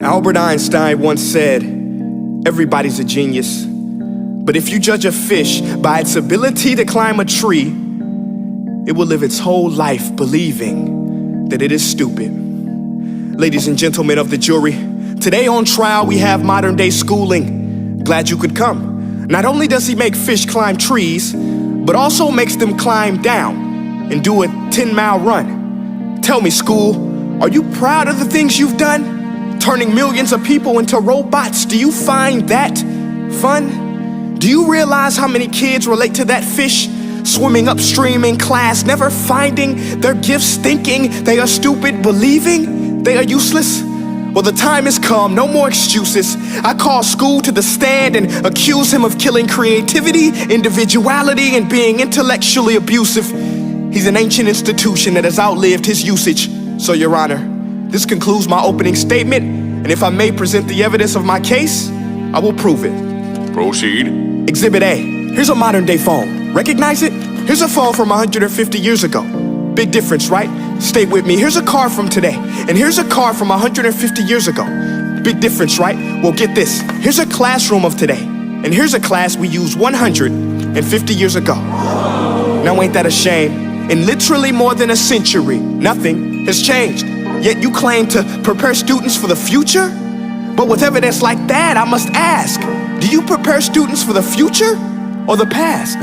Albert Einstein once said, everybody's a genius, but if you judge a fish by its ability to climb a tree, it will live its whole life believing that it is stupid. Ladies and gentlemen of the jury, today on trial we have modern day schooling. Glad you could come. Not only does he make fish climb trees, but also makes them climb down and do a 10-mile run. Tell me, school, are you proud of the things you've done? Turning millions of people into robots, do you find that fun? Do you realize how many kids relate to that fish? Swimming upstream in class, never finding their gifts, thinking they are stupid, believing they are useless? Well, the time has come, no more excuses. I call school to the stand and accuse him of killing creativity, individuality, and being intellectually abusive. He's an ancient institution that has outlived his usage. So, Your Honor, this concludes my opening statement, and if I may present the evidence of my case, I will prove it. Proceed. Exhibit A. Here's a modern day phone. Recognize it? Here's a phone from 150 years ago. Big difference, right? Stay with me. Here's a car from today, and here's a car from 150 years ago. Big difference, right? Well, get this. Here's a classroom of today, and here's a class we used 150 years ago. Now ain't that a shame? In literally more than a century, nothing has changed. Yet you claim to prepare students for the future? But with evidence like that, I must ask, do you prepare students for the future or the past?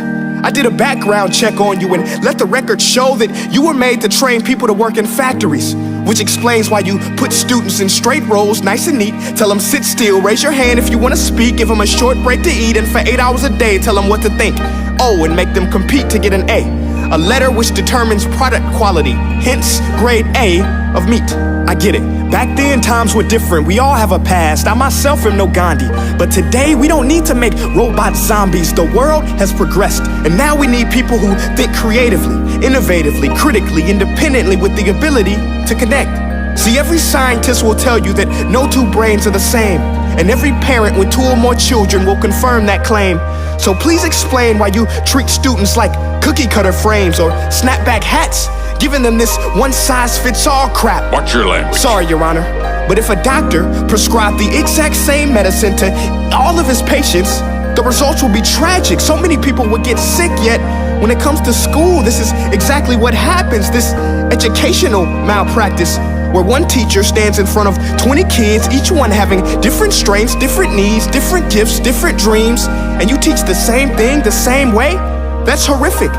I did a background check on you and let the record show that you were made to train people to work in factories, which explains why you put students in straight rows, nice and neat, tell them sit still, raise your hand if you want to speak, give them a short break to eat, and for 8 hours a day, tell them what to think. Oh, and make them compete to get an A letter which determines product quality, hence grade A of meat. I get it. Back then, times were different. We all have a past. I myself am no Gandhi. But today, we don't need to make robot zombies. The world has progressed. And now we need people who think creatively, innovatively, critically, independently, with the ability to connect. See, every scientist will tell you that no two brains are the same. And every parent with 2 or more children will confirm that claim. So please explain why you treat students like cookie cutter frames or snapback hats, giving them this one-size-fits-all crap. Watch your language. Sorry, Your Honor, but if a doctor prescribed the exact same medicine to all of his patients, the results will be tragic. So many people would get sick, yet when it comes to school, this is exactly what happens. This educational malpractice, where one teacher stands in front of 20 kids, each one having different strengths, different needs, different gifts, different dreams, and you teach the same thing the same way? That's horrific.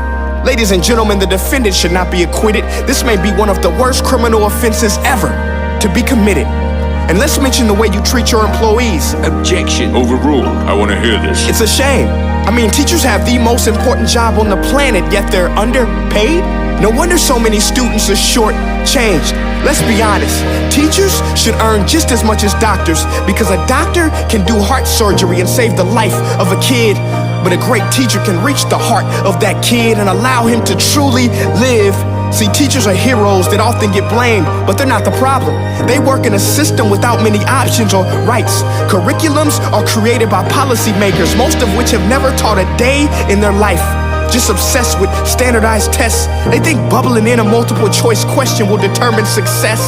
Ladies and gentlemen, the defendant should not be acquitted. This may be one of the worst criminal offenses ever to be committed. And let's mention the way you treat your employees. Objection. Overruled. I want to hear this. It's a shame. I mean, teachers have the most important job on the planet, yet they're underpaid? No wonder so many students are short-changed. Let's be honest, teachers should earn just as much as doctors, because a doctor can do heart surgery and save the life of a kid, but a great teacher can reach the heart of that kid and allow him to truly live. See, teachers are heroes that often get blamed, but they're not the problem. They work in a system without many options or rights. Curriculums are created by policymakers, most of which have never taught a day in their life. Just obsessed with standardized tests. They think bubbling in a multiple choice question will determine success.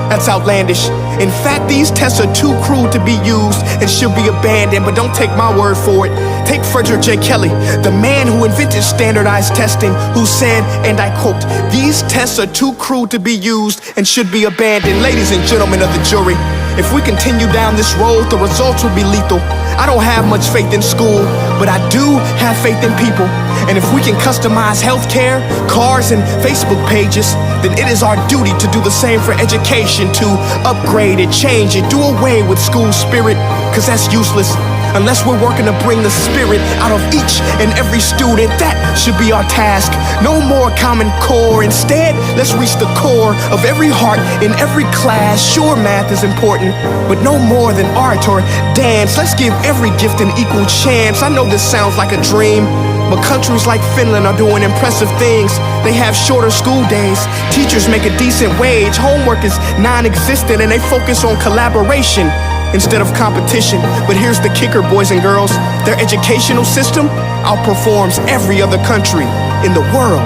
That's outlandish. In fact, these tests are too cruel to be used and should be abandoned, but don't take my word for it. Take Frederick J. Kelly, the man who invented standardized testing, who said, and I quote, "These tests are too cruel to be used and should be abandoned." Ladies and gentlemen of the jury, if we continue down this road, the results will be lethal. I don't have much faith in school, but I do have faith in people. And if we can customize healthcare, cars, and Facebook pages, then it is our duty to do the same for education, to upgrade it, change it, do away with school spirit, because that's useless. Unless we're working to bring the spirit out of each and every student, that should be our task. No more Common Core. Instead, let's reach the core of every heart in every class. Sure, math is important, but no more than art or dance. Let's give every gift an equal chance. I know this sounds like a dream, but countries like Finland are doing impressive things. They have shorter school days, teachers make a decent wage, homework is non-existent, and they focus on collaboration instead of competition. But here's the kicker, boys and girls. Their educational system outperforms every other country in the world.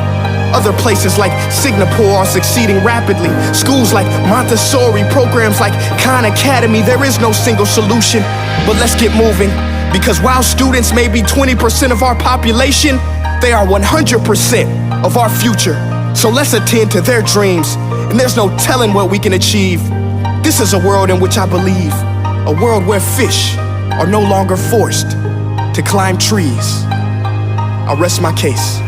Other places like Singapore are succeeding rapidly. Schools like Montessori, programs like Khan Academy, there is no single solution. But let's get moving, because while students may be 20% of our population, they are 100% of our future. So let's attend to their dreams, and there's no telling what we can achieve. This is a world in which I believe, a world where fish are no longer forced to climb trees. I'll rest my case.